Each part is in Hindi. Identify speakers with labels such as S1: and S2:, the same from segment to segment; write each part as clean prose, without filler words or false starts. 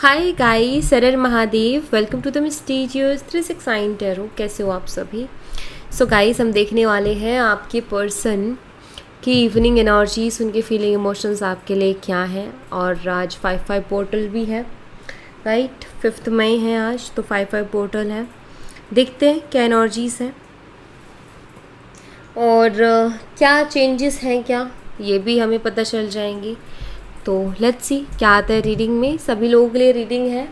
S1: हाय गाइस, सरर Mahadev. Welcome to the mysterious 369 tarot. कैसे हो आप सभी? सो गाइस, हम देखने वाले हैं आपके पर्सन की इवनिंग एनर्जीज, उनके फीलिंग इमोशंस आपके लिए क्या है। और आज 5-5 पोर्टल भी है, राइट। 5 मई है आज, तो 5-5 पोर्टल है। देखते हैं क्या एनर्जीज हैं और क्या चेंजेस हैं, क्या ये भी हमें पता चल जाएंगी। तो लेट्स सी क्या आता है रीडिंग में। सभी लोगों के लिए रीडिंग है।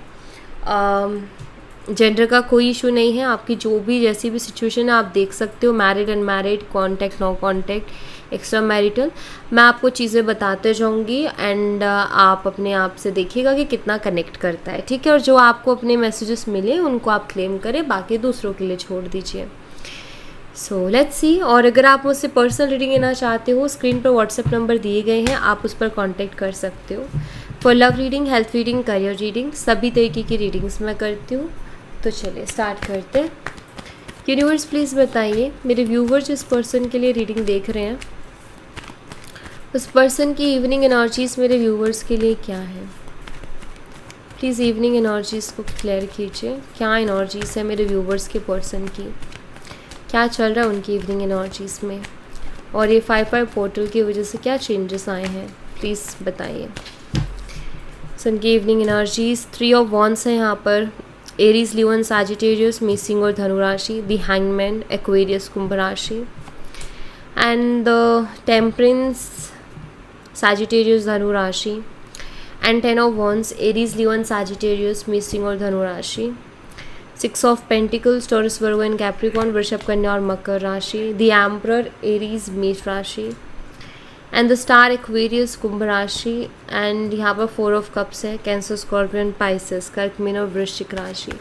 S1: जेंडर का कोई इशू नहीं है। आपकी जो भी जैसी भी सिचुएशन है आप देख सकते हो, married unmarried, contact no contact, extra marital. मैं आपको चीज़ें बताते जाऊंगी एंड आप अपने आप से देखिएगा कि कितना कनेक्ट करता है, ठीक है। और जो आपको अपने मैसेजेस मिले उनको आप क्लेम करें, बाकी दूसरों के लिए छोड़ दीजिए। So let's see. और अगर आप मुझसे पर्सनल रीडिंग लेना चाहते हो, स्क्रीन पर व्हाट्सएप नंबर दिए गए हैं, आप उस पर कांटेक्ट कर सकते हो। For love reading, health reading, career reading, सभी तरीके की रीडिंग्स मैं करती हूँ। तो चलिए स्टार्ट करते हैं। यूनिवर्स प्लीज़ बताइए, मेरे व्यूवर्स जिस पर्सन के लिए रीडिंग देख रहे हैं उस पर्सन की इवनिंग एनर्जीज मेरे व्यूवर्स के लिए क्या है। प्लीज़ इवनिंग एनर्जीज़ को क्लियर कीजिए। क्या एनर्जीज है मेरे व्यूवर्स के पर्सन की, क्या चल रहा है उनकी इवनिंग एनर्जीज़ में, और ये 5-5 पोर्टल की वजह से क्या चेंजेस आए हैं, प्लीज़ बताइए। सन की इवनिंग एनर्जीज़ 3 ऑफ वॉन्ड्स है यहाँ पर। एरीज, लियोन, सैजिटेरियस, मिसिंग और धनु राशि। द हैंगमैन, एक्वेरियस, कुंभ राशि। एंड द टेम्परेंस, सैजिटेरियस, धनु राशि। And 10 of wands, Aries, Leo, Sagittarius, missing और धनु राशि। 6 of pentacles, Taurus, Virgo and Capricorn, वृषभ, कन्या और मकर राशि। द एम्परर, एरीज, मेष राशि। एंड द स्टार, एक्वेरियस, कुंभ राशि। एंड यहाँ पर 4 ऑफ कप्स है, कैंसर, स्कॉर्पियन, पाइसेस, कर्क, मीन और वृश्चिक राशि।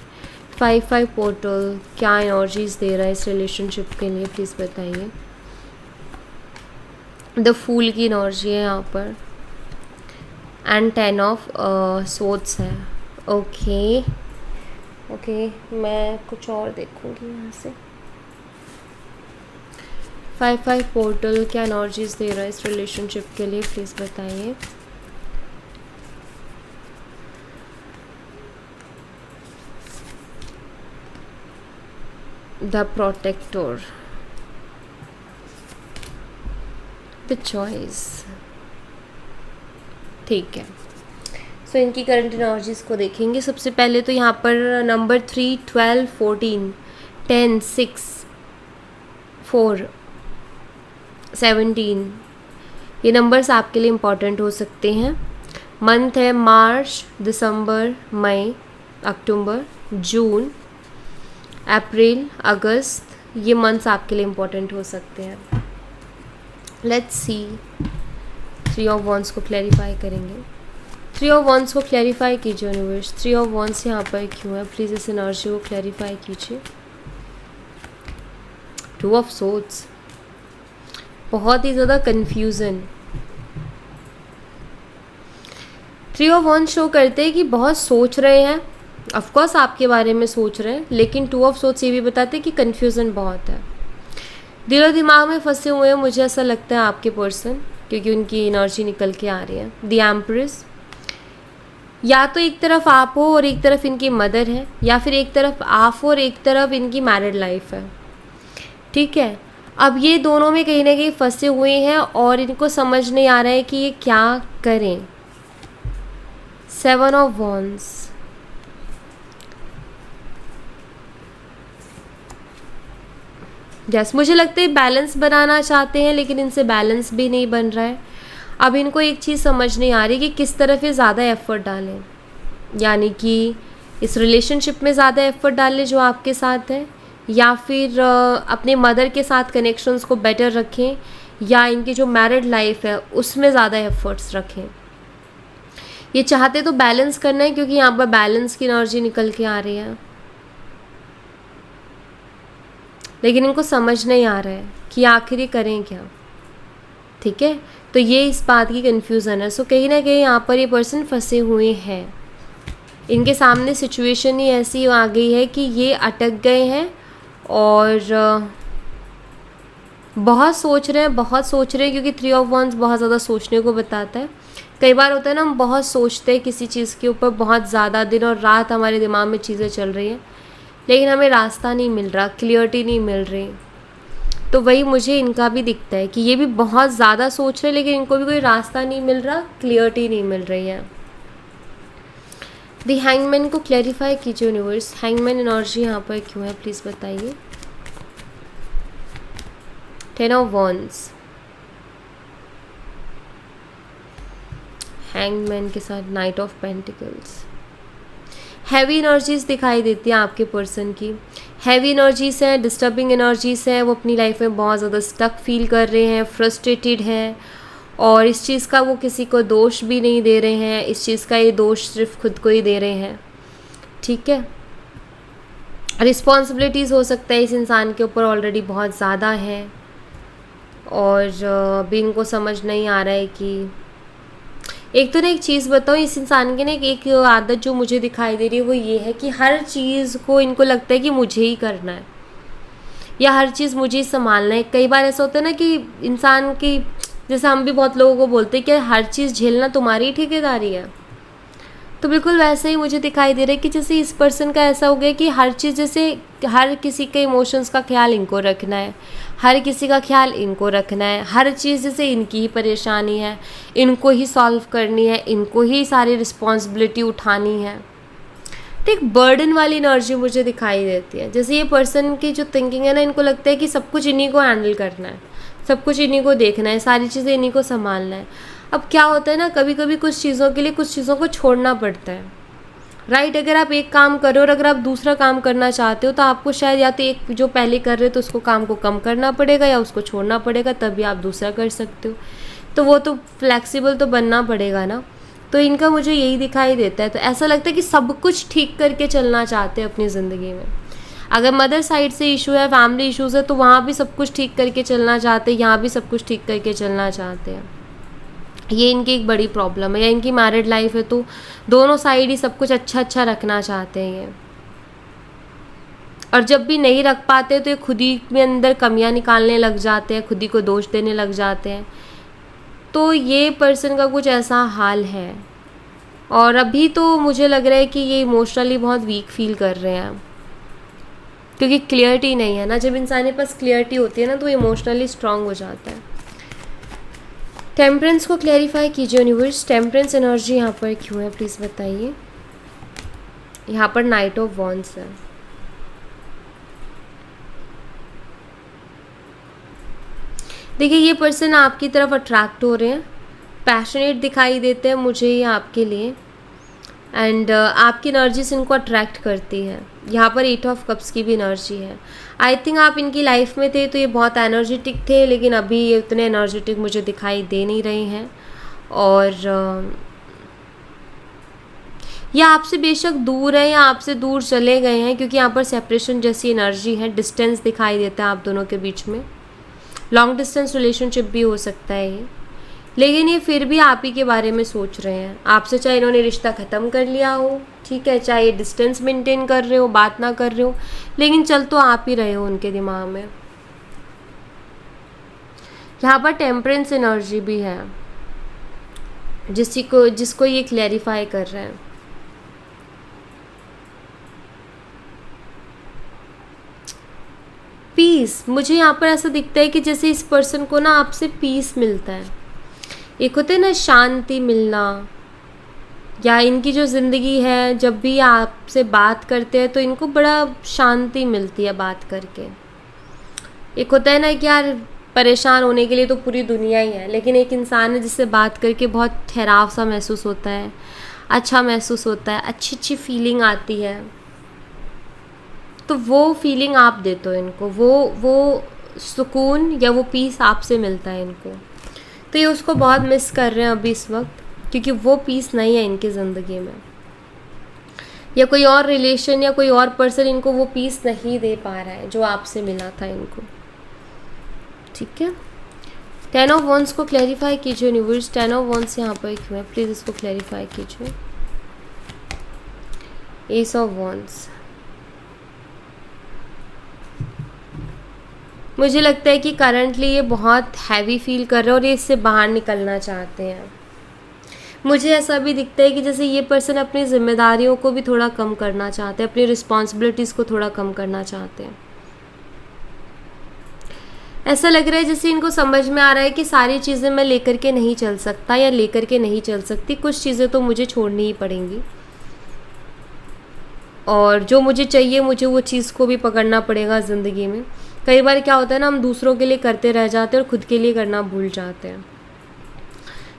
S1: 5-5 पोर्टल क्या एनर्जीज दे रहा है इस रिलेशनशिप के लिए, प्लीज़ बताइए। द फूल की एनर्जी है यहाँ पर। एंड 10 ऑफ स्वॉर्ड्स है। ओके, मैं कुछ और देखूंगी यहाँ से। 5-5 पोर्टल क्या एनर्जीज दे रहा है इस रिलेशनशिप के लिए, प्लीज़ बताइए। द प्रोटेक्टर, द चॉइस, ठीक है। सो इनकी करंट एनर्जीज़ को देखेंगे। सबसे पहले तो यहाँ पर नंबर 3, 12, 14, 10, 6, 4, 17, ये नंबर्स आपके लिए इम्पॉर्टेंट हो सकते हैं। मंथ है मार्च, दिसंबर, मई, अक्टूबर, जून, अप्रैल, अगस्त, ये मंथ्स आपके लिए इम्पॉर्टेंट हो सकते हैं। Let's see. 3 ऑफ वॉन्ड्स को क्लैरिफाई करेंगे। 3 ऑफ वॉन्ड्स को क्लैरिफाई कीजिए यूनिवर्स। 3 ऑफ वॉन्ड्स यहाँ पर क्यों है, प्लीज़ इस एनर्जी को क्लैरिफाई कीजिए। 2 ऑफ सोर्ड्स, बहुत ही ज़्यादा कन्फ्यूज़न। 3 ऑफ वॉन्ड्स शो करते हैं कि बहुत सोच रहे हैं, ऑफकोर्स आपके बारे में सोच रहे हैं, लेकिन 2 ऑफ सोर्ड्स ये भी बताते हैं कि कन्फ्यूज़न बहुत है, दिल और दिमाग में फंसे हुए हैं। मुझे ऐसा लगता है आपके पर्सन, क्योंकि उनकी एनर्जी निकल के आ रही है। द एम्प्रेस, या तो एक तरफ आप हो और एक तरफ इनकी मदर है, या फिर एक तरफ आप हो और एक तरफ इनकी मैरिड लाइफ है, ठीक है। अब ये दोनों में कहीं ना कहीं फंसे हुए हैं और इनको समझ नहीं आ रहा है कि ये क्या करें। 7 ऑफ वॉन्ड्स, यस, मुझे लगता है बैलेंस बनाना चाहते हैं, लेकिन इनसे बैलेंस भी नहीं बन रहा है। अब इनको एक चीज़ समझ नहीं आ रही कि किस तरफ ये ज़्यादा एफर्ट डालें, यानी कि इस रिलेशनशिप में ज़्यादा एफर्ट डालें जो आपके साथ है, या फिर अपने मदर के साथ कनेक्शंस को बेटर रखें, या इनकी जो मैरिड लाइफ है उसमें ज़्यादा एफर्ट्स रखें। ये चाहते तो बैलेंस करना है, क्योंकि यहाँ पर बैलेंस की एनर्जी निकल के आ रही है, लेकिन इनको समझ नहीं आ रहा है कि आखिर ये करें क्या, ठीक है। तो ये इस बात की कन्फ्यूज़न है। सो कहीं ना कहीं यहाँ पर ये पर्सन फंसे हुए हैं। इनके सामने सिचुएशन ही ऐसी आ गई है कि ये अटक गए हैं और बहुत सोच रहे हैं, क्योंकि 3 ऑफ वॉन्ड्स बहुत ज़्यादा सोचने को बताता है। कई बार होता है ना, हम बहुत सोचते हैं किसी चीज़ के ऊपर, बहुत ज़्यादा दिन और रात हमारे दिमाग में चीज़ें चल रही हैं, लेकिन हमें रास्ता नहीं मिल रहा, क्लियरिटी नहीं मिल रही। तो वही मुझे इनका भी दिखता है कि ये भी बहुत ज़्यादा सोच रहे हैं, लेकिन इनको भी कोई रास्ता नहीं मिल रहा, क्लियरिटी नहीं मिल रही है। दी हैंगमैन को क्लैरिफाई कीजिए यूनिवर्स, हैंगमैन एनर्जी यहाँ पर क्यों है, प्लीज़ बताइए। 10 ऑफ वॉन्ड्स, हैंगमैन के साथ night of pentacles. Heavy energies दिखाई देती हैं आपके पर्सन की, हैवी एनर्जीज हैं, डिस्टर्बिंग एनर्जीज हैं, वो अपनी लाइफ में बहुत ज़्यादा स्टक फील कर रहे हैं, फ्रस्ट्रेटेड हैं, और इस चीज़ का वो किसी को दोष भी नहीं दे रहे हैं, इस चीज़ का ये दोष सिर्फ खुद को ही दे रहे हैं। ठीक है, रिस्पॉन्सिबिलिटीज़ हो सकता है इस इंसान के ऊपर ऑलरेडी बहुत ज़्यादा है, और अभी इनको समझ नहीं आ रहा है कि एक तो ना, एक चीज़ बताऊँ, इस इंसान की ना एक आदत जो मुझे दिखाई दे रही है वो ये है कि हर चीज़ को इनको लगता है कि मुझे ही करना है, या हर चीज़ मुझे ही संभालना है। कई बार ऐसा होता है ना कि इंसान की, जैसे हम भी बहुत लोगों को बोलते हैं कि हर चीज़ झेलना तुम्हारी ही ठेकेदारी है, तो बिल्कुल वैसे ही मुझे दिखाई दे रहा है कि जैसे इस पर्सन का ऐसा हो गया कि हर चीज़, जैसे हर किसी के इमोशंस का ख्याल इनको रखना है, हर किसी का ख्याल इनको रखना है, हर चीज़ जैसे इनकी ही परेशानी है, इनको ही सॉल्व करनी है, इनको ही सारी रिस्पॉन्सिबिलिटी उठानी है। तो एक बर्डन वाली एनर्जी मुझे दिखाई देती है, जैसे ये पर्सन की जो थिंकिंग है ना, इनको लगता है कि सब कुछ इन्हीं को हैंडल करना है, सब कुछ इन्हीं को देखना है, सारी चीज़ें इन्हीं को संभालना है। अब क्या होता है ना, कभी कभी कुछ चीज़ों के लिए कुछ चीज़ों को छोड़ना पड़ता है, राइट। अगर आप एक काम कर रहे हो और अगर आप दूसरा काम करना चाहते हो, तो आपको शायद या तो एक जो पहले कर रहे हो तो उसको काम को कम करना पड़ेगा, या उसको छोड़ना पड़ेगा, तभी आप दूसरा कर सकते हो। तो वो तो फ्लेक्सिबल तो बनना पड़ेगा ना। तो इनका मुझे यही दिखाई देता है। तो ऐसा लगता है कि सब कुछ ठीक करके चलना चाहते हैं अपनी ज़िंदगी में। अगर मदर साइड से इशू है, फैमिली इशूज़ है, तो वहाँ भी सब कुछ ठीक करके चलना चाहते हैं, यहाँ भी सब कुछ ठीक करके चलना चाहते हैं। ये इनकी एक बड़ी प्रॉब्लम है। या इनकी मैरिड लाइफ है तो दोनों साइड ही सब कुछ अच्छा अच्छा रखना चाहते हैं ये, और जब भी नहीं रख पाते तो ये खुद ही में अंदर कमियां निकालने लग जाते हैं, खुद ही को दोष देने लग जाते हैं। तो ये पर्सन का कुछ ऐसा हाल है। और अभी तो मुझे लग रहा है कि ये इमोशनली बहुत वीक फील कर रहे हैं, क्योंकि क्लियरिटी नहीं है ना। जब इंसान के पास क्लियरिटी होती है ना, तो इमोशनली स्ट्रांग हो जाता है। टेम्परेंस को क्लैरिफाई कीजिए यूनिवर्स, टेम्परेंस एनर्जी यहाँ पर क्यों है, प्लीज़ बताइए। यहाँ पर नाइट ऑफ वॉन्ड्स है। देखिए, ये पर्सन आपकी तरफ अट्रैक्ट हो रहे हैं, पैशनेट दिखाई देते हैं मुझे ये आपके लिए, एंड आपकी एनर्जी से इनको अट्रैक्ट करती है। यहाँ पर 8 ऑफ कप्स की भी एनर्जी है। आई थिंक आप इनकी लाइफ में थे तो ये बहुत एनर्जेटिक थे, लेकिन अभी ये उतने एनर्जेटिक मुझे दिखाई दे नहीं रहे हैं। और ये आपसे बेशक दूर है या आपसे दूर चले गए हैं, क्योंकि यहाँ पर सेपरेशन जैसी एनर्जी है, डिस्टेंस दिखाई देता है आप दोनों के बीच में। लॉन्ग डिस्टेंस रिलेशनशिप भी हो सकता है ये, लेकिन ये फिर भी आप ही के बारे में सोच रहे हैं आपसे, चाहे इन्होंने रिश्ता ख़त्म कर लिया हो, ठीक है, चाहे ये डिस्टेंस मेंटेन कर रहे हो, बात ना कर रहे हो, लेकिन चल तो आप ही रहे हो उनके दिमाग में। यहाँ पर टेम्परेंस एनर्जी भी है, जिसको ये क्लैरिफाई कर रहे हैं। पीस, मुझे यहाँ पर ऐसा दिखता है कि जैसे इस पर्सन को ना आपसे पीस मिलता है। एक होता है ना शांति मिलना, या इनकी जो ज़िंदगी है, जब भी आपसे बात करते हैं तो इनको बड़ा शांति मिलती है बात करके। एक होता है ना कि यार परेशान होने के लिए तो पूरी दुनिया ही है, लेकिन एक इंसान है जिससे बात करके बहुत ठहराव सा महसूस होता है, अच्छा महसूस होता है, अच्छी अच्छी फीलिंग आती है। तो वो फीलिंग आप देते हो इनको, वो सुकून या वो पीस आपसे मिलता है इनको। तो ये उसको बहुत मिस कर रहे हैं अभी इस वक्त, क्योंकि वो पीस नहीं है इनकी ज़िंदगी में, या कोई और रिलेशन या कोई और पर्सन इनको वो पीस नहीं दे पा रहा है जो आपसे मिला था इनको। ठीक है, 10 ऑफ वॉन्ड्स को क्लैरिफाई कीजिए यूनिवर्स, 10 ऑफ वॉन्ड्स यहाँ पर क्यों है, प्लीज़ इसको क्लैरिफाई कीजिए। एस ऑफ वॉन्ड्स, मुझे लगता है कि करंटली ये बहुत हैवी फील कर रहे हैं और ये इससे बाहर निकलना चाहते हैं। मुझे ऐसा भी दिखता है कि जैसे ये पर्सन अपनी जिम्मेदारियों को भी थोड़ा कम करना चाहते हैं, अपनी रिस्पॉन्सिबिलिटीज़ को थोड़ा कम करना चाहते हैं। ऐसा लग रहा है जैसे इनको समझ में आ रहा है कि सारी चीज़ें मैं लेकर के नहीं चल सकता या लेकर के नहीं चल सकती, कुछ चीज़ें तो मुझे छोड़नी ही पड़ेंगी, और जो मुझे चाहिए मुझे वो चीज़ को भी पकड़ना पड़ेगा ज़िंदगी में। कई बार क्या होता है ना, हम दूसरों के लिए करते रह जाते हैं और ख़ुद के लिए करना भूल जाते हैं।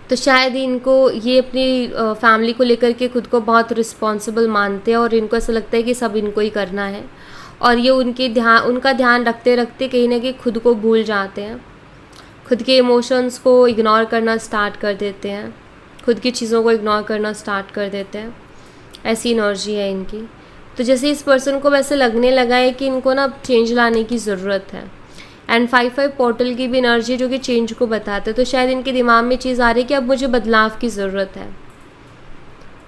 S1: तो शायद इनको ये अपनी फैमिली को लेकर के खुद को बहुत रिस्पॉन्सिबल मानते हैं और इनको ऐसा लगता है कि सब इनको ही करना है, और ये उनका ध्यान रखते रखते कहीं ना कहीं खुद को भूल जाते हैं, खुद के इमोशंस को इग्नोर करना स्टार्ट कर देते हैं, खुद की चीज़ों को इग्नोर करना स्टार्ट कर देते हैं। ऐसी एनर्जी है इनकी। तो जैसे इस पर्सन को वैसे लगने लगा है कि इनको ना चेंज लाने की ज़रूरत है। एंड 5-5 पोर्टल की भी एनर्जी जो कि चेंज को बताते हैं। तो शायद इनके दिमाग में चीज़ आ रही है कि अब मुझे बदलाव की ज़रूरत है,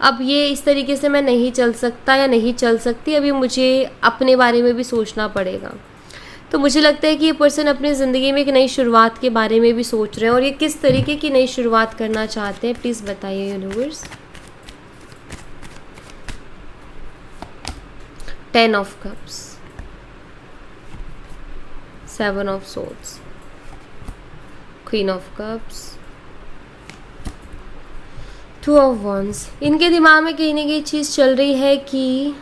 S1: अब ये इस तरीके से मैं नहीं चल सकता या नहीं चल सकती, अभी मुझे अपने बारे में भी सोचना पड़ेगा। तो मुझे लगता है कि ये पर्सन अपनी ज़िंदगी में एक नई शुरुआत के बारे में भी सोच रहे हैं, और ये किस तरीके की नई शुरुआत करना चाहते हैं, प्लीज़ बताइए universe. 10 of cups, 7 of swords, queen of cups, 2 of wands. इनके दिमाग में कहीं ना कहीं चीज़ चल रही है कि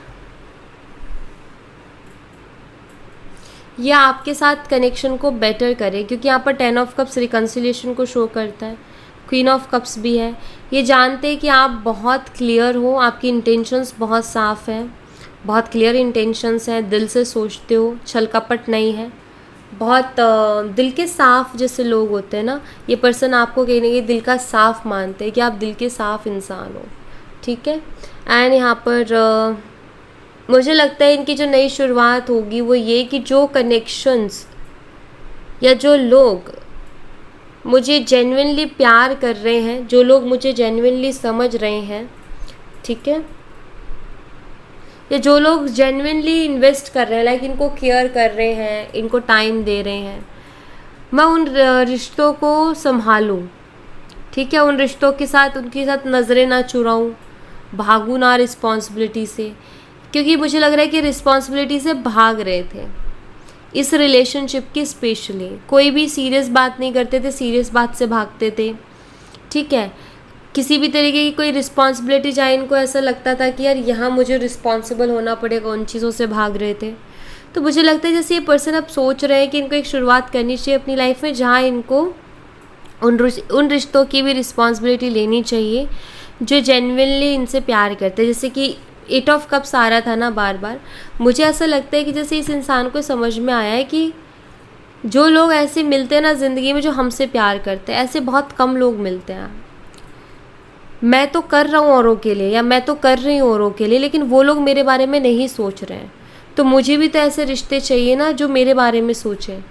S1: यह आपके साथ कनेक्शन को बेटर करे, क्योंकि यहाँ पर 10 ऑफ कप्स रिकन्सिलिएशन को शो करता है, क्वीन ऑफ कप्स भी है। ये जानते हैं कि आप बहुत क्लियर हो, आपकी इंटेंशंस बहुत साफ़ हैं, बहुत क्लियर इंटेंशंस हैं, दिल से सोचते हो, छल कपट नहीं है, बहुत दिल के साफ़ जैसे लोग होते हैं ना, ये पर्सन आपको कहीं ना कहीं दिल का साफ़ मानते हैं कि आप दिल के साफ़ इंसान हो, ठीक है। एंड यहाँ पर मुझे लगता है इनकी जो नई शुरुआत होगी वो ये कि जो कनेक्शंस या जो लोग मुझे जेन्युइनली प्यार कर रहे हैं, जो लोग मुझे जेन्युइनली समझ रहे हैं, ठीक है, या जो लोग जेन्युइनली इन्वेस्ट कर रहे हैं, लाइक इनको केयर कर रहे हैं, इनको टाइम दे रहे हैं, मैं उन रिश्तों को संभालूं, ठीक है, उन रिश्तों के साथ उनके साथ नज़रें ना चुराऊं, भागूं ना रिस्पॉन्सिबिलिटी से, क्योंकि मुझे लग रहा है कि रिस्पॉन्सिबिलिटी से भाग रहे थे इस रिलेशनशिप की। स्पेशली कोई भी सीरियस बात नहीं करते थे, सीरियस बात से भागते थे, ठीक है, किसी भी तरीके की कोई रिस्पॉन्सिबिलिटी चाहे इनको ऐसा लगता था कि यार यहाँ मुझे रिस्पॉन्सिबल होना पड़ेगा, उन चीज़ों से भाग रहे थे। तो मुझे लगता है जैसे ये पर्सन अब सोच रहे हैं कि इनको एक शुरुआत करनी चाहिए अपनी लाइफ में, जहाँ इनको उन रिश्तों की भी रिस्पॉन्सिबिलिटी लेनी चाहिए जो जेन्युइनली इनसे प्यार करते हैं। जैसे कि 8 ऑफ कप्स आ रहा था ना बार बार, मुझे ऐसा लगता है कि जैसे इस इंसान को समझ में आया है कि जो लोग ऐसे मिलते हैं ना ज़िंदगी में जो हमसे प्यार करते हैं, ऐसे बहुत कम लोग मिलते हैं। मैं तो कर रहा हूँ औरों के लिए, या मैं तो कर रही हूँ औरों के लिए, लेकिन वो लोग मेरे बारे में नहीं सोच रहे हैं। तो मुझे भी तो ऐसे रिश्ते चाहिए ना जो मेरे बारे में सोचें।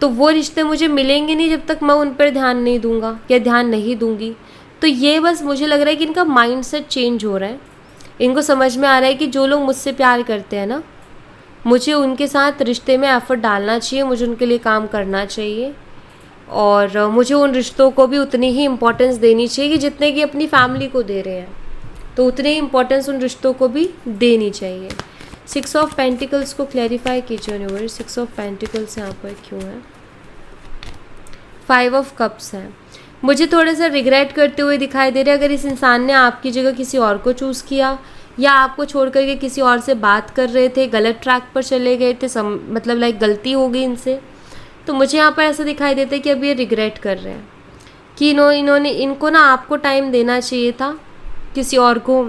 S1: तो वो रिश्ते मुझे मिलेंगे नहीं जब तक मैं उन पर ध्यान नहीं दूंगा या ध्यान नहीं दूंगी। तो ये बस मुझे लग रहा है कि इनका माइंडसेट चेंज हो रहा है। इनको समझ में आ रहा है कि जो लोग मुझसे प्यार करते हैं ना, मुझे उनके साथ रिश्ते में एफर्ट डालना चाहिए, मुझे उनके लिए काम करना चाहिए, और मुझे उन रिश्तों को भी उतनी ही इम्पोर्टेंस देनी चाहिए कि जितने की अपनी फैमिली को दे रहे हैं, तो उतनी ही इम्पोर्टेंस उन रिश्तों को भी देनी चाहिए। 6 ऑफ पेंटिकल्स को क्लैरिफाई कीजिए यूनिवर्स, 6 ऑफ पेंटिकल्स यहाँ पर क्यों है। 5 ऑफ कप्स है। मुझे थोड़ा सा रिग्रेट करते हुए दिखाई दे रहा है, अगर इस इंसान ने आपकी जगह किसी और को चूज़ किया या आपको छोड़ करके किसी और से बात कर रहे थे, गलत ट्रैक पर चले गए थे, मतलब लाइक गलती हो गई इनसे, तो मुझे यहाँ पर ऐसा दिखाई देता है कि अब ये रिग्रेट कर रहे हैं कि इनको ना आपको टाइम देना चाहिए था किसी और को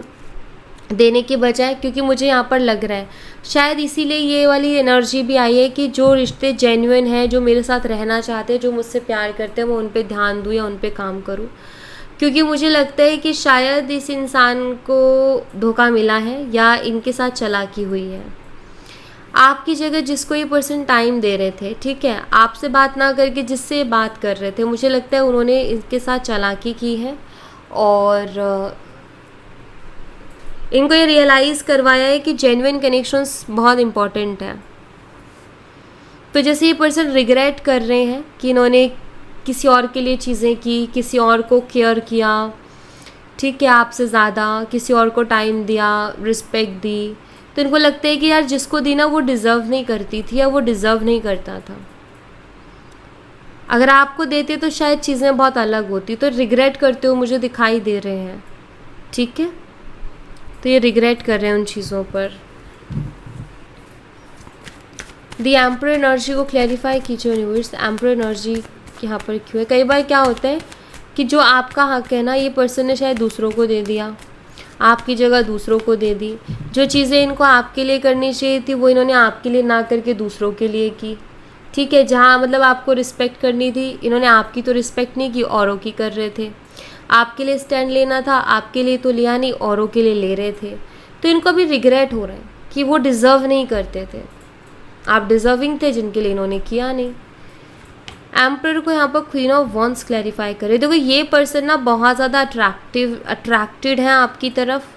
S1: देने के बजाय, क्योंकि मुझे यहाँ पर लग रहा है शायद इसीलिए ये वाली एनर्जी भी आई है कि जो रिश्ते जेन्युइन हैं, जो मेरे साथ रहना चाहते हैं, जो मुझसे प्यार करते हैं, मैं उन पे ध्यान दूँ या उन पे काम करूँ। क्योंकि मुझे लगता है कि शायद इस इंसान को धोखा मिला है या इनके साथ चालाकी हुई है। आपकी जगह जिसको ये पर्सन टाइम दे रहे थे, ठीक है, आपसे बात ना करके जिससे बात कर रहे थे, मुझे लगता है उन्होंने इसके साथ चालाकी की है और इनको ये रियलाइज़ करवाया है कि जेन्युइन कनेक्शंस बहुत इम्पॉर्टेंट है। तो जैसे ये पर्सन रिग्रेट कर रहे हैं कि इन्होंने किसी और के लिए चीज़ें की, किसी और को केयर किया, ठीक है, आपसे ज़्यादा किसी और को टाइम दिया, रिस्पेक्ट दी, तो इनको लगता है कि यार जिसको दी ना वो डिज़र्व नहीं करती थी या वो डिज़र्व नहीं करता था। अगर आपको देते तो शायद चीज़ें बहुत अलग होती। तो रिग्रेट करते हो मुझे दिखाई दे रहे हैं, ठीक है, तो ये रिग्रेट कर रहे हैं उन चीज़ों पर। दी एम्पर एनर्जी को क्लैरिफाई कीजिए यूनिवर्स, एम्पर एनर्जी यहाँ पर क्यों है। कई बार क्या होता है कि जो आपका हक है ना, ये पर्सन ने शायद दूसरों को दे दिया, आपकी जगह दूसरों को दे दी। जो चीज़ें इनको आपके लिए करनी चाहिए थी वो इन्होंने आपके लिए ना करके दूसरों के लिए की, ठीक है। जहाँ मतलब आपको रिस्पेक्ट करनी थी, इन्होंने आपकी तो रिस्पेक्ट नहीं की, औरों की कर रहे थे। आपके लिए स्टैंड लेना था, आपके लिए तो लिया नहीं, औरों के लिए ले रहे थे। तो इनको भी रिग्रेट हो रहा है कि वो डिज़र्व नहीं करते थे, आप डिज़र्विंग थे जिनके लिए इन्होंने किया नहीं। एम्पर को यहाँ पर क्वीन ऑफ वॉन्ड्स क्लैरिफाई करे। देखो ये पर्सन ना बहुत ज़्यादा अट्रैक्टेड है आपकी तरफ।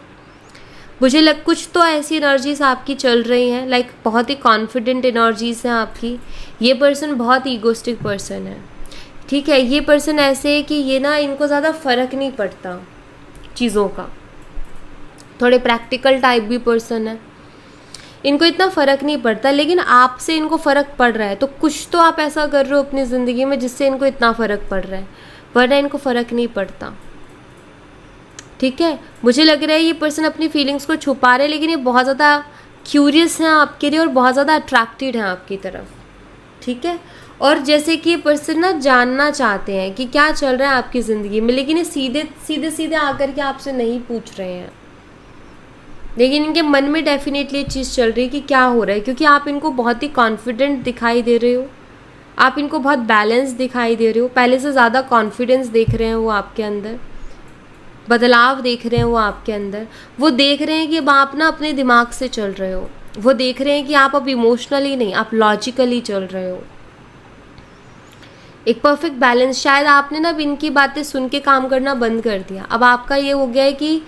S1: मुझे कुछ तो ऐसी एनर्जीज आपकी चल रही हैं, लाइक बहुत ही कॉन्फिडेंट एनर्जीज हैं आपकी। ये पर्सन बहुत ईगोस्टिक पर्सन है, ठीक है। ये पर्सन ऐसे है कि ये ना, इनको ज़्यादा फ़र्क नहीं पड़ता चीज़ों का, थोड़े प्रैक्टिकल टाइप भी पर्सन है, इनको इतना फ़र्क नहीं पड़ता। लेकिन आपसे इनको फ़र्क पड़ रहा है, तो कुछ तो आप ऐसा कर रहे हो अपनी ज़िंदगी में जिससे इनको इतना फ़र्क पड़ रहा है, वरना इनको फ़र्क नहीं पड़ता, ठीक है। मुझे लग रहा है ये पर्सन अपनी फीलिंग्स को छुपा रहे हैं, लेकिन ये बहुत ज़्यादा क्यूरियस हैं आपके लिए और बहुत ज़्यादा अट्रैक्टेड हैं आपकी तरफ, ठीक है। और जैसे कि ये पर्सन ना जानना चाहते हैं कि क्या चल रहा है आपकी ज़िंदगी में, लेकिन ये सीधे आकर के आपसे नहीं पूछ रहे हैं, लेकिन इनके मन में डेफिनेटली चीज़ चल रही है कि क्या हो रहा है, क्योंकि आप इनको बहुत ही कॉन्फिडेंट दिखाई दे रहे हो, आप इनको बहुत बैलेंस दिखाई दे रहे हो, पहले से ज़्यादा कॉन्फिडेंस देख रहे हैं वो आपके अंदर, बदलाव देख रहे हैं वो आपके अंदर। वो देख रहे हैं कि अब आप ना अपने दिमाग से चल रहे हो, वो देख रहे हैं कि आप अब इमोशनली नहीं, आप लॉजिकली चल रहे हो। एक परफेक्ट बैलेंस। शायद आपने ना अब इनकी बातें सुन के काम करना बंद कर दिया। अब आपका ये हो गया है कि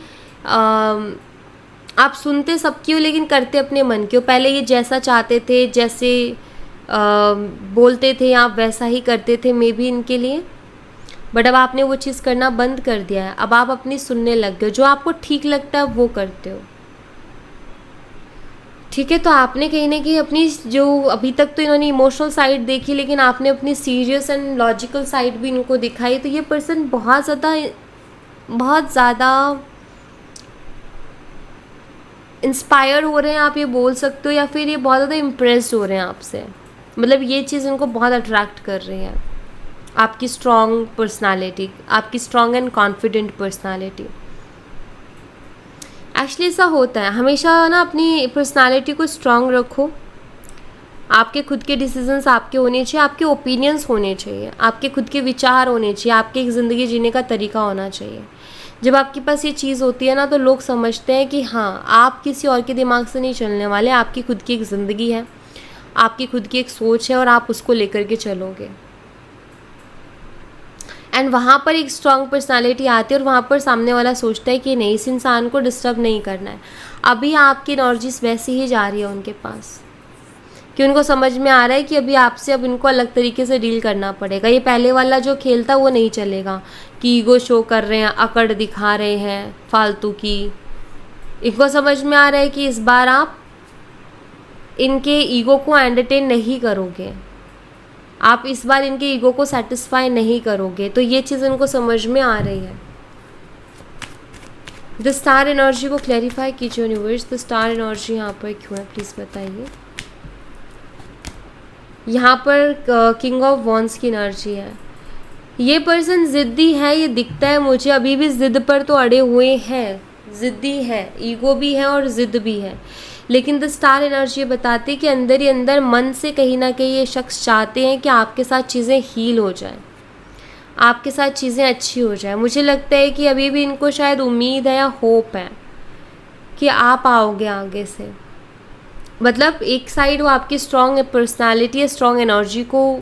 S1: आप सुनते सबकी हो लेकिन करते अपने मन की हो। पहले ये जैसा चाहते थे, जैसे बोलते थे, आप वैसा ही करते थे मे बी इनके लिए, बट अब आपने वो चीज़ करना बंद कर दिया है। अब आप अपनी सुनने लग गए हो, जो आपको ठीक लगता है वो करते हो, ठीक है। तो आपने कहीं ना कहीं अपनी, जो अभी तक तो इन्होंने इमोशनल साइड देखी, लेकिन आपने अपनी सीरियस एंड लॉजिकल साइड भी इनको दिखाई। तो ये पर्सन बहुत ज़्यादा इंस्पायर हो रहे हैं, आप ये बोल सकते हो, या फिर ये बहुत ज़्यादा इम्प्रेस्ड हो रहे हैं आपसे। मतलब ये चीज़ इनको बहुत अट्रैक्ट कर रही है, आपकी स्ट्रॉन्ग पर्सनालिटी, आपकी strong and confident personality. Actually ऐसा होता है, हमेशा ना अपनी पर्सनालिटी को स्ट्रॉन्ग रखो। आपके खुद के डिसीजंस आपके होने चाहिए, आपके ओपिनियंस होने चाहिए, आपके खुद के विचार होने चाहिए, आपके एक ज़िंदगी जीने का तरीका होना चाहिए। जब आपके पास ये चीज़ होती है ना, तो लोग समझते हैं कि हाँ, आप किसी और के दिमाग से नहीं चलने वाले, आपकी खुद की एक ज़िंदगी है, आपकी खुद की एक सोच है और आप उसको लेकर के चलोगे। एंड वहाँ पर एक स्ट्रॉन्ग पर्सनालिटी आती है और वहाँ पर सामने वाला सोचता है कि नहीं, इस इंसान को डिस्टर्ब नहीं करना है। अभी आपकी एनर्जीज वैसी ही जा रही है उनके पास, कि उनको समझ में आ रहा है कि अभी आपसे अब इनको अलग तरीके से डील करना पड़ेगा। ये पहले वाला जो खेल था वो नहीं चलेगा कि ईगो शो कर रहे हैं, अकड़ दिखा रहे हैं फालतू की। इनको समझ में आ रहा है कि इस बार आप इनके ईगो को एंटरटेन नहीं करोगे, आप इस बार इनके ईगो को सेटिस्फाई नहीं करोगे। तो ये चीज़ इनको समझ में आ रही है। द स्टार एनर्जी को क्लैरिफाई कीजिए यूनिवर्स, द स्टार एनर्जी यहाँ पर क्यों है प्लीज़ बताइए। यहाँ पर किंग ऑफ वॉन्ड्स की एनर्जी है। ये पर्सन ज़िद्दी है, ये दिखता है मुझे, अभी भी ज़िद पर तो अड़े हुए हैं, ज़िद्दी है, ईगो भी है और ज़िद भी है। लेकिन द स्टार एनर्जी बताती है कि अंदर ही अंदर मन से कहीं ना कहीं ये शख्स चाहते हैं कि आपके साथ चीज़ें हील हो जाएं, आपके साथ चीज़ें अच्छी हो जाएं। मुझे लगता है कि अभी भी इनको शायद उम्मीद है या होप है कि आप आओगे आगे से। मतलब एक साइड वो आपकी स्ट्रॉन्ग पर्सनालिटी, स्ट्रॉन्ग एनर्जी को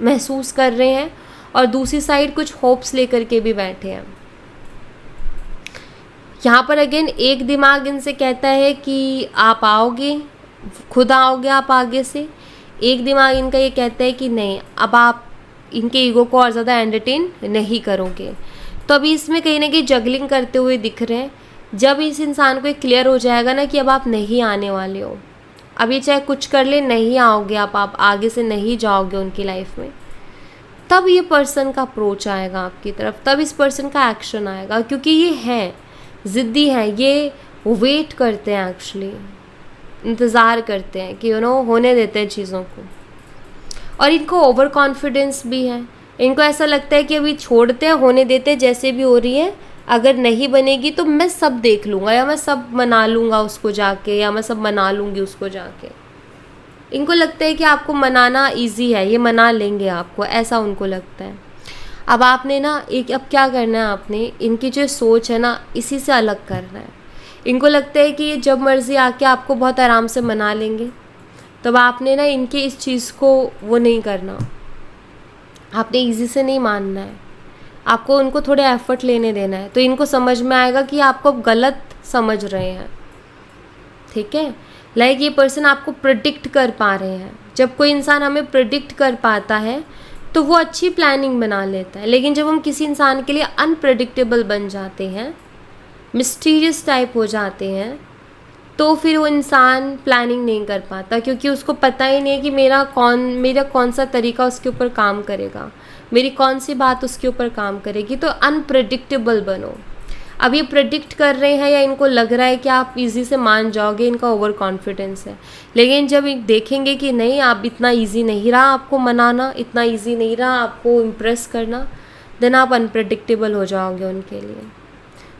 S1: महसूस कर रहे हैं और दूसरी साइड कुछ होप्स लेकर के भी बैठे हैं। यहाँ पर अगेन एक दिमाग इनसे कहता है कि आप आओगे, खुद आओगे आप आगे से। एक दिमाग इनका ये कहता है कि नहीं, अब आप इनके ईगो को और ज़्यादा एंटरटेन नहीं करोगे। तो अभी इसमें कहीं ना कहीं जगलिंग करते हुए दिख रहे हैं। जब इस इंसान को क्लियर हो जाएगा ना कि अब आप नहीं आने वाले हो, अभी चाहे कुछ कर ले नहीं आओगे आप आगे से नहीं जाओगे उनकी लाइफ में, तब ये पर्सन का अप्रोच आएगा आपकी तरफ, तब इस पर्सन का एक्शन आएगा। क्योंकि ये हैं, ज़िद्दी हैं, ये वेट करते हैं, एक्चुअली इंतज़ार करते हैं कि होने देते हैं चीज़ों को। और इनको ओवर कॉन्फिडेंस भी है, इनको ऐसा लगता है कि अभी छोड़ते हैं, होने देते हैं, जैसे भी हो रही है, अगर नहीं बनेगी तो मैं सब देख लूँगा, या मैं सब मना लूँगा उसको जाके, या मैं सब मना लूँगी उसको जाके। इनको लगता है कि आपको मनाना इजी है, ये मना लेंगे आपको, ऐसा उनको लगता है। अब आपने ना अब क्या करना है, आपने इनकी जो सोच है ना इसी से अलग करना है। इनको लगता है कि ये जब मर्ज़ी आके आपको बहुत आराम से मना लेंगे, तब आपने ना इनके इस चीज़ को वो नहीं करना, आपने इजी से नहीं मानना है, आपको उनको थोड़े एफर्ट लेने देना है। तो इनको समझ में आएगा कि आपको गलत समझ रहे हैं, ठीक है। लाइक ये पर्सन आपको प्रेडिक्ट कर पा रहे हैं। जब कोई इंसान हमें प्रेडिक्ट कर पाता है तो वो अच्छी प्लानिंग बना लेता है, लेकिन जब हम किसी इंसान के लिए अनप्रेडिक्टेबल बन जाते हैं, मिस्टीरियस टाइप हो जाते हैं, तो फिर वो इंसान प्लानिंग नहीं कर पाता, क्योंकि उसको पता ही नहीं है कि मेरा कौन सा तरीका उसके ऊपर काम करेगा, मेरी कौन सी बात उसके ऊपर काम करेगी। तो अनप्रेडिक्टेबल बनो। अब ये प्रेडिक्ट कर रहे हैं या इनको लग रहा है कि आप इजी से मान जाओगे, इनका ओवर कॉन्फिडेंस है। लेकिन जब देखेंगे कि नहीं, आप इतना इजी नहीं रहा आपको मनाना, इतना इजी नहीं रहा आपको इम्प्रेस करना, देन आप अनप्रेडिक्टेबल हो जाओगे उनके लिए।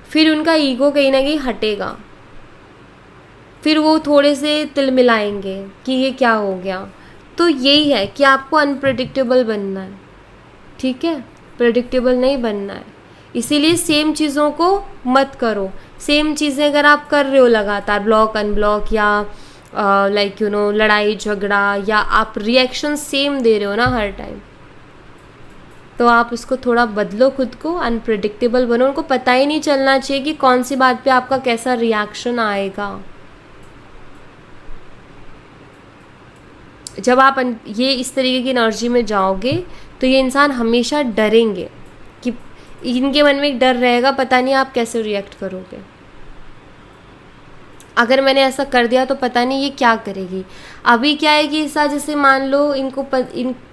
S1: फिर उनका ईगो कहीं ना कहीं हटेगा, फिर वो थोड़े से तिल मिलाएंगे कि ये क्या हो गया। तो यही है कि आपको अनप्रेडिक्टेबल बनना है, ठीक है, प्रेडिक्टेबल नहीं बनना है। इसीलिए सेम चीज़ों को मत करो। सेम चीज़ें अगर आप कर रहे हो लगातार, ब्लॉक अनब्लॉक, या लाइक लड़ाई झगड़ा, या आप रिएक्शन सेम दे रहे हो ना हर टाइम, तो आप उसको थोड़ा बदलो, खुद को अनप्रेडिक्टेबल बनो। उनको पता ही नहीं चलना चाहिए कि कौन सी बात पे आपका कैसा रिएक्शन आएगा। जब आप ये इस तरीके की एनर्जी में जाओगे तो ये इंसान हमेशा डरेंगे, कि इनके मन में एक डर रहेगा, पता नहीं आप कैसे रिएक्ट करोगे, अगर मैंने ऐसा कर दिया तो पता नहीं ये क्या करेगी। अभी क्या है कि ऐसा, जैसे मान लो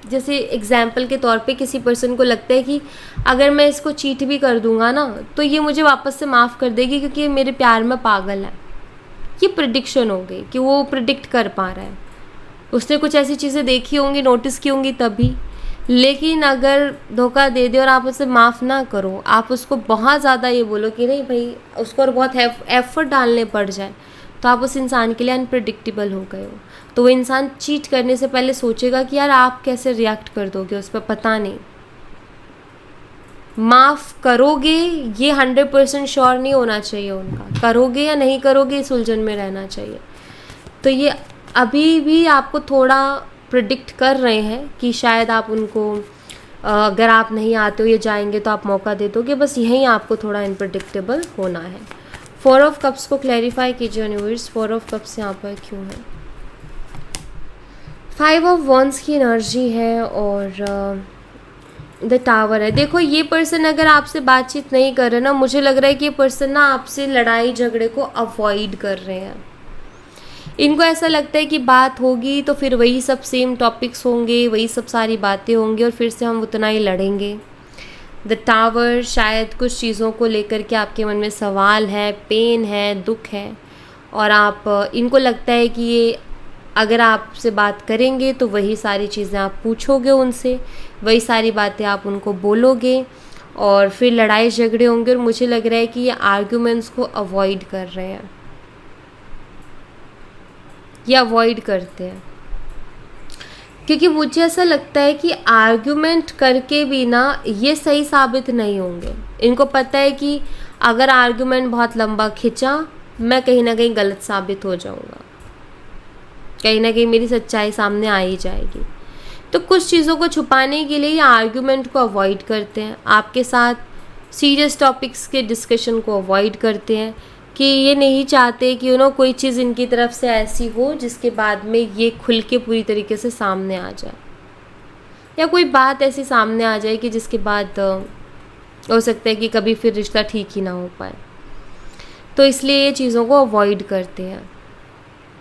S1: जैसे एग्जाम्पल के तौर पे किसी पर्सन को लगता है कि अगर मैं इसको चीट भी कर दूंगा ना तो ये मुझे वापस से माफ़ कर देगी, क्योंकि ये मेरे प्यार में पागल है। ये प्रिडिक्शन हो गई कि वो प्रिडिक्ट कर पा रहा है, उसने कुछ ऐसी चीज़ें देखी होंगी, नोटिस की होंगी तभी। लेकिन अगर धोखा दे दे और आप उसे माफ़ ना करो, आप उसको बहुत ज़्यादा ये बोलो कि नहीं भाई, उसको और बहुत एफर्ट डालने पड़ जाए, तो आप उस इंसान के लिए अनप्रेडिक्टेबल हो गए हो। तो वो इंसान चीट करने से पहले सोचेगा कि यार आप कैसे रिएक्ट कर दोगे उस पर, पता नहीं। माफ़ करोगे ये 100% श्योर नहीं होना चाहिए उनका, करोगे या नहीं करोगे इस उलझन में रहना चाहिए। तो ये अभी भी आपको थोड़ा प्रिडिक्ट कर रहे हैं कि शायद आप उनको अगर आप नहीं आते हो, ये जाएंगे तो आप मौका दे दोगे, बस यहीं आपको थोड़ा अनप्रेडिक्टेबल होना है। 4 ऑफ कप्स को क्लैरिफाई कीजिए यूनिवर्स, 4 ऑफ कप्स यहाँ पर क्यों है। 5 ऑफ वॉन्ड्स की एनर्जी है और द टावर है। देखो ये पर्सन अगर आपसे बातचीत नहीं कर रहे ना, मुझे लग रहा है कि ये पर्सन ना आपसे लड़ाई झगड़े को अवॉइड कर रहे हैं। इनको ऐसा लगता है कि बात होगी तो फिर वही सब सेम टॉपिक्स होंगे, वही सब सारी बातें होंगी और फिर से हम उतना ही लड़ेंगे। द टावर, शायद कुछ चीज़ों को लेकर के आपके मन में सवाल है, पेन है, दुख है, और आप इनको लगता है कि ये अगर आपसे बात करेंगे तो वही सारी चीज़ें आप पूछोगे उनसे, वही सारी बातें आप उनको बोलोगे और फिर लड़ाई झगड़े होंगे। और मुझे लग रहा है कि ये आर्ग्यूमेंट्स को अवॉइड कर रहे हैं, ये अवॉइड करते हैं, क्योंकि मुझे ऐसा लगता है कि आर्ग्यूमेंट करके भी ना ये सही साबित नहीं होंगे। इनको पता है कि अगर आर्ग्यूमेंट बहुत लंबा खिंचा, मैं कहीं ना कहीं गलत साबित हो जाऊंगा, कहीं ना कहीं मेरी सच्चाई सामने आ ही जाएगी। तो कुछ चीज़ों को छुपाने के लिए ये आर्ग्यूमेंट को अवॉइड करते हैं, आपके साथ सीरियस टॉपिक्स के डिस्कशन को अवॉइड करते हैं, कि ये नहीं चाहते कि कोई चीज़ इनकी तरफ से ऐसी हो जिसके बाद में ये खुल के पूरी तरीके से सामने आ जाए, या कोई बात ऐसी सामने आ जाए कि जिसके बाद हो सकता है कि कभी फिर रिश्ता ठीक ही ना हो पाए। तो इसलिए ये चीज़ों को अवॉइड करते हैं।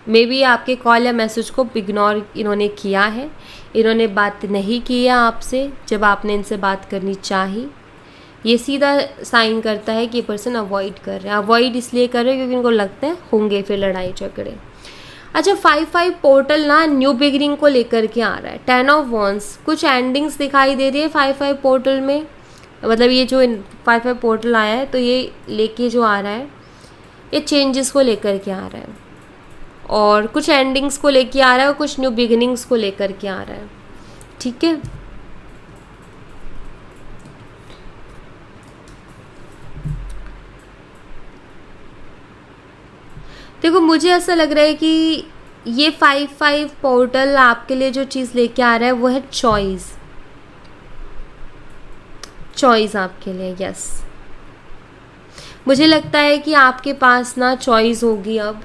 S1: मे बी आपके कॉल या मैसेज को इग्नोर इन्होंने किया है, इन्होंने बात नहीं की है आपसे जब आपने इनसे बात करनी चाहिए। ये सीधा साइन करता है कि ये पर्सन अवॉइड कर रहे हैं। अवॉइड इसलिए कर रहे हैं क्योंकि इनको लगता है होंगे फिर लड़ाई झगड़े। अच्छा, 5-5 पोर्टल ना न्यू बिगिनिंग को लेकर के आ रहा है। 10 ऑफ वॉन्स, कुछ एंडिंग्स दिखाई दे रही है 5-5 पोर्टल में। मतलब ये जो 5-5 पोर्टल आया है तो ये लेके जो आ रहा है ये चेंजेस को लेकर के आ रहा है, और कुछ एंडिंग्स को लेके आ रहा है और कुछ न्यू बिगिनिंग्स को लेकर के आ रहा है। ठीक है, देखो मुझे ऐसा लग रहा है कि ये 5-5 पोर्टल आपके लिए जो चीज़ लेके आ रहा है वो है चॉइस। चॉइस आपके लिए, यस। मुझे लगता है कि आपके पास ना चॉइस होगी अब,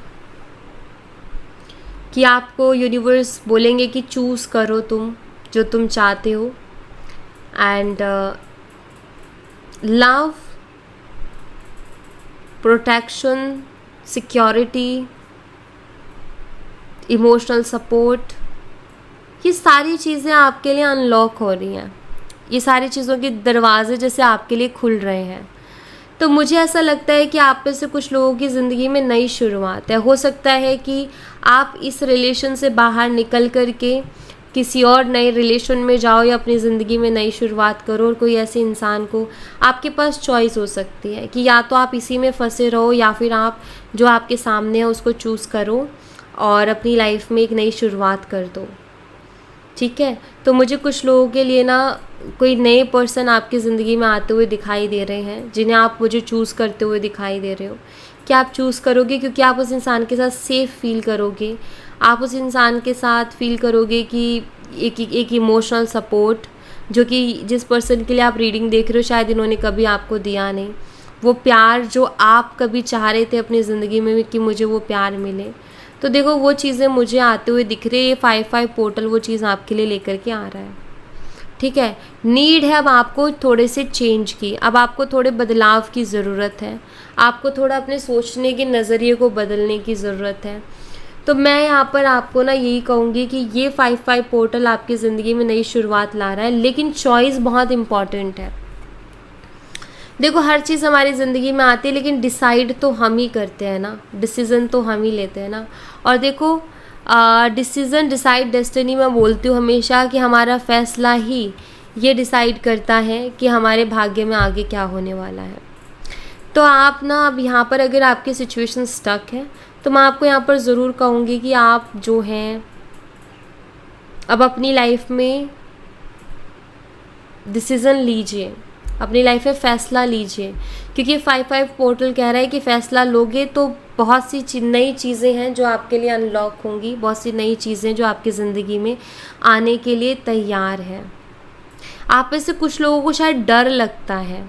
S1: कि आपको यूनिवर्स बोलेंगे कि चूज़ करो तुम जो तुम चाहते हो। And love, protection, security, emotional support, ये सारी चीज़ें आपके लिए अनलॉक हो रही हैं। ये सारी चीज़ों के दरवाजे जैसे आपके लिए खुल रहे हैं। तो मुझे ऐसा लगता है कि आप में से कुछ लोगों की ज़िंदगी में नई शुरुआत है। हो सकता है कि आप इस रिलेशन से बाहर निकल कर के किसी और नए रिलेशन में जाओ या अपनी ज़िंदगी में नई शुरुआत करो, और कोई ऐसे इंसान को, आपके पास चॉइस हो सकती है कि या तो आप इसी में फंसे रहो या फिर आप जो आपके सामने है उसको चूज़ करो और अपनी लाइफ में एक नई शुरुआत कर दो। ठीक है, तो मुझे कुछ लोगों के लिए ना कोई नए पर्सन आपकी ज़िंदगी में आते हुए दिखाई दे रहे हैं, जिन्हें आप मुझे चूज़ करते हुए दिखाई दे रहे हो। कि आप चूज़ करोगे क्योंकि आप उस इंसान के साथ सेफ़ फील करोगे, आप उस इंसान के साथ फील करोगे कि एक इमोशनल सपोर्ट, जो कि जिस पर्सन के लिए आप रीडिंग देख रहे हो शायद इन्होंने कभी आपको दिया नहीं। वो प्यार जो आप कभी चाह रहे थे अपनी ज़िंदगी में कि मुझे वो प्यार मिले, तो देखो वो चीज़ें मुझे आते हुए दिख रही है। ये 5-5 पोर्टल वो चीज़ आपके लिए लेकर के आ रहा है। ठीक है, नीड है अब आपको थोड़े से चेंज की, अब आपको थोड़े बदलाव की ज़रूरत है, आपको थोड़ा अपने सोचने के नज़रिए को बदलने की ज़रूरत है। तो मैं यहाँ पर आपको ना यही कहूँगी कि ये 5-5 पोर्टल आपकी ज़िंदगी में नई शुरुआत ला रहा है, लेकिन चॉइस बहुत इम्पॉर्टेंट है। देखो हर चीज़ हमारी ज़िंदगी में आती है, लेकिन डिसाइड तो हम ही करते हैं ना, डिसीज़न तो हम ही लेते हैं ना। और देखो डिसीज़न डिसाइड डेस्टिनी में बोलती हूँ हमेशा कि हमारा फ़ैसला ही ये डिसाइड करता है कि हमारे भाग्य में आगे क्या होने वाला है। तो आप ना अब यहाँ पर अगर आपकी सिचुएशन स्टक है तो मैं आपको यहाँ पर ज़रूर कहूँगी कि आप जो हैं अब अपनी लाइफ में डिसीज़न लीजिए, अपनी लाइफ में फ़ैसला लीजिए, क्योंकि 5-5 पोर्टल कह रहा है कि फ़ैसला लोगे तो बहुत सी नई चीज़ें हैं जो आपके लिए अनलॉक होंगी, बहुत सी नई चीज़ें जो आपकी ज़िंदगी में आने के लिए तैयार हैं। आप में से कुछ लोगों को शायद डर लगता है,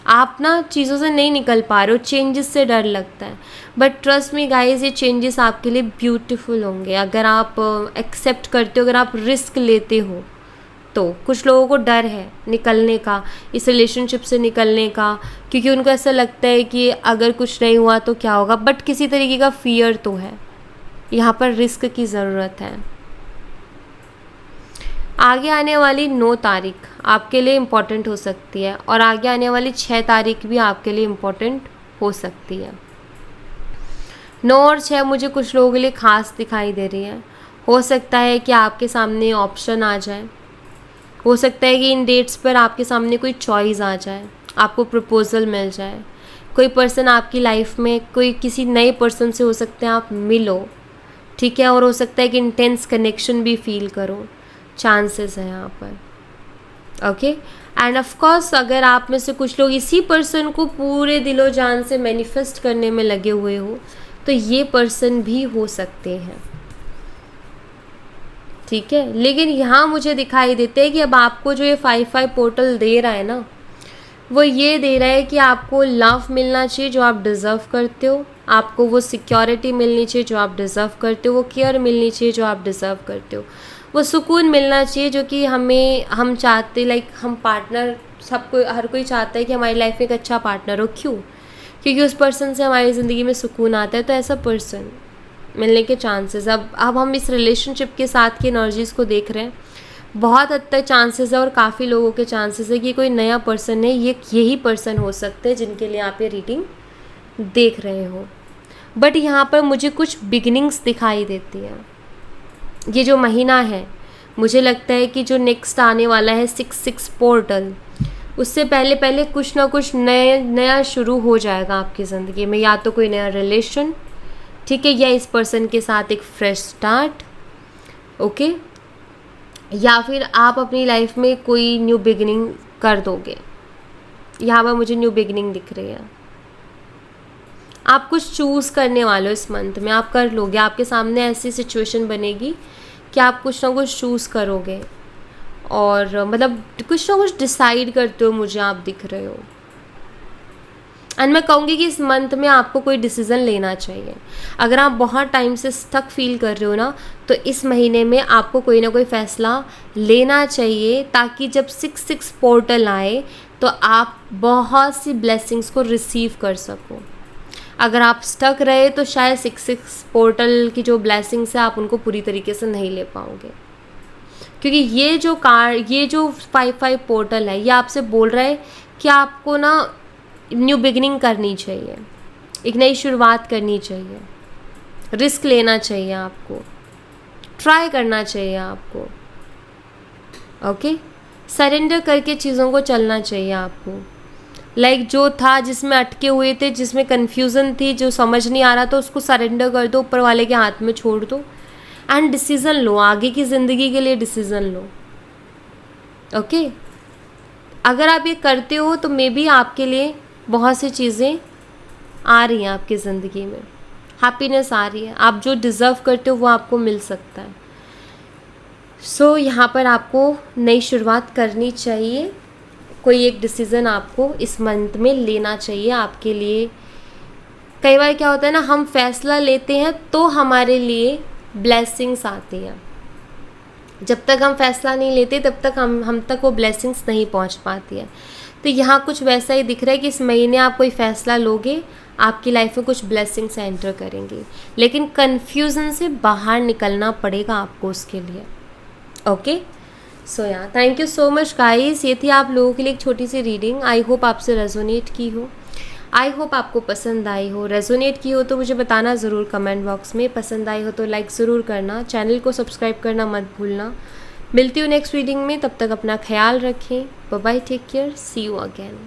S1: आप ना चीज़ों से नहीं निकल पा रहे हो, चेंजेस से डर लगता है, बट ट्रस्ट मी गाइस ये चेंजेस आपके लिए ब्यूटीफुल होंगे अगर आप एक्सेप्ट करते हो, अगर आप रिस्क लेते हो। तो कुछ लोगों को डर है निकलने का, इस रिलेशनशिप से निकलने का, क्योंकि उनको ऐसा लगता है कि अगर कुछ नहीं हुआ तो क्या होगा, बट किसी तरीके का फियर तो है। यहाँ पर रिस्क की ज़रूरत है। आगे आने वाली 9 तारीख आपके लिए इम्पॉर्टेंट हो सकती है, और आगे आने वाली 6 तारीख भी आपके लिए इम्पॉर्टेंट हो सकती है। 9 और 6 मुझे कुछ लोगों के लिए ख़ास दिखाई दे रही है। हो सकता है कि आपके सामने ऑप्शन आ जाए, हो सकता है कि इन डेट्स पर आपके सामने कोई चॉइस आ जाए, आपको प्रपोज़ल मिल जाए, कोई पर्सन आपकी लाइफ में, कोई किसी नए पर्सन से हो सकता है आप मिलो, ठीक है, और हो सकता है कि इंटेंस कनेक्शन भी फील करो, चांसेस हैं यहाँ पर। ओके, एंड ऑफ कोर्स अगर आप में से कुछ लोग इसी पर्सन को पूरे दिलो जान से मैनिफेस्ट करने में लगे हुए हो तो ये पर्सन भी हो सकते हैं। ठीक है, लेकिन यहाँ मुझे दिखाई देते हैं कि अब आपको जो ये 5-5 पोर्टल दे रहा है ना, वो ये दे रहा है कि आपको लव मिलना चाहिए जो आप डिज़र्व करते हो, आपको वो सिक्योरिटी मिलनी चाहिए जो आप डिज़र्व करते हो, वो केयर मिलनी चाहिए जो आप डिज़र्व करते हो। वो सुकून मिलना चाहिए जो कि हम चाहते, लाइक हम पार्टनर, सबको हर कोई चाहता है कि हमारी लाइफ में एक अच्छा पार्टनर हो। क्यों? क्योंकि उस पर्सन से हमारी ज़िंदगी में सुकून आता है। तो ऐसा पर्सन मिलने के चांसेस, अब हम इस रिलेशनशिप के साथ की एनर्जीज़ को देख रहे हैं, बहुत हद तक चांसेस है और काफ़ी लोगों के चांसेस है कि कोई नया पर्सन है, यही पर्सन हो सकते हैं जिनके लिए आप ये रीडिंग देख रहे हो। बट यहाँ पर मुझे कुछ बिगिनिंग्स दिखाई देती हैं। ये जो महीना है, मुझे लगता है कि जो नेक्स्ट आने वाला है 6-6 पोर्टल, उससे पहले कुछ ना कुछ नया शुरू हो जाएगा आपकी ज़िंदगी में। या तो कोई नया रिलेशन, ठीक है, या इस पर्सन के साथ एक फ्रेश स्टार्ट, ओके, या फिर आप अपनी लाइफ में कोई न्यू बिगिनिंग कर दोगे। यहाँ पर मुझे न्यू बिगिनिंग दिख रही है। आप कुछ चूज़ करने वाले हो इस मंथ में, आप कर लोगे। आपके सामने ऐसी सिचुएशन बनेगी कि आप कुछ ना कुछ चूज़ करोगे और मतलब कुछ ना कुछ डिसाइड करते हो, मुझे आप दिख रहे हो। एंड मैं कहूँगी कि इस मंथ में आपको कोई डिसीज़न लेना चाहिए। अगर आप बहुत टाइम से स्टक फील कर रहे हो ना, तो इस महीने में आपको कोई ना कोई फ़ैसला लेना चाहिए, ताकि जब 6-6 पोर्टल आए तो आप बहुत सी ब्लेसिंग्स को रिसीव कर सको। अगर आप स्टक रहे तो शायद 6-6 पोर्टल की जो ब्लेसिंग्स है आप उनको पूरी तरीके से नहीं ले पाओगे, क्योंकि ये जो 5-5 पोर्टल है, ये आपसे बोल रहा है कि आपको ना न्यू बिगिनिंग करनी चाहिए, एक नई शुरुआत करनी चाहिए, रिस्क लेना चाहिए, आपको ट्राई करना चाहिए, आपको ओके सरेंडर करके चीज़ों को चलना चाहिए आपको। लाइक जो था, जिसमें अटके हुए थे, जिसमें कन्फ्यूज़न थी, जो समझ नहीं आ रहा था, उसको सरेंडर कर दो, ऊपर वाले के हाथ में छोड़ दो एंड डिसीज़न लो, आगे की ज़िंदगी के लिए डिसीज़न लो, ओके। अगर आप ये करते हो तो मे बी आपके लिए बहुत सी चीज़ें आ रही हैं आपकी ज़िंदगी में, हैप्पीनेस आ रही है, आप जो डिज़र्व करते हो वो आपको मिल सकता है। सो यहाँ पर आपको नई शुरुआत करनी चाहिए, कोई एक डिसीज़न आपको इस मंथ में लेना चाहिए आपके लिए। कई बार क्या होता है ना, हम फैसला लेते हैं तो हमारे लिए ब्लेसिंग्स आती हैं, जब तक हम फैसला नहीं लेते तब तक हम तक वो ब्लेसिंग्स नहीं पहुंच पाती है। तो यहाँ कुछ वैसा ही दिख रहा है कि इस महीने आप कोई फ़ैसला लोगे, आपकी लाइफ में कुछ ब्लेसिंग्स एंटर करेंगे, लेकिन कन्फ्यूज़न से बाहर निकलना पड़ेगा आपको उसके लिए, ओके। सो या thank you so much guys, ये थी आप लोगों के लिए एक छोटी सी रीडिंग। आई होप आपसे रेजोनेट की हो, आई होप आपको पसंद आई हो। रेजोनेट की हो तो मुझे बताना ज़रूर कमेंट बॉक्स में, पसंद आई हो तो लाइक ज़रूर करना, चैनल को सब्सक्राइब करना मत भूलना। मिलती हूँ नेक्स्ट रीडिंग में, तब तक अपना ख्याल रखें, bye bye, take care, see you again.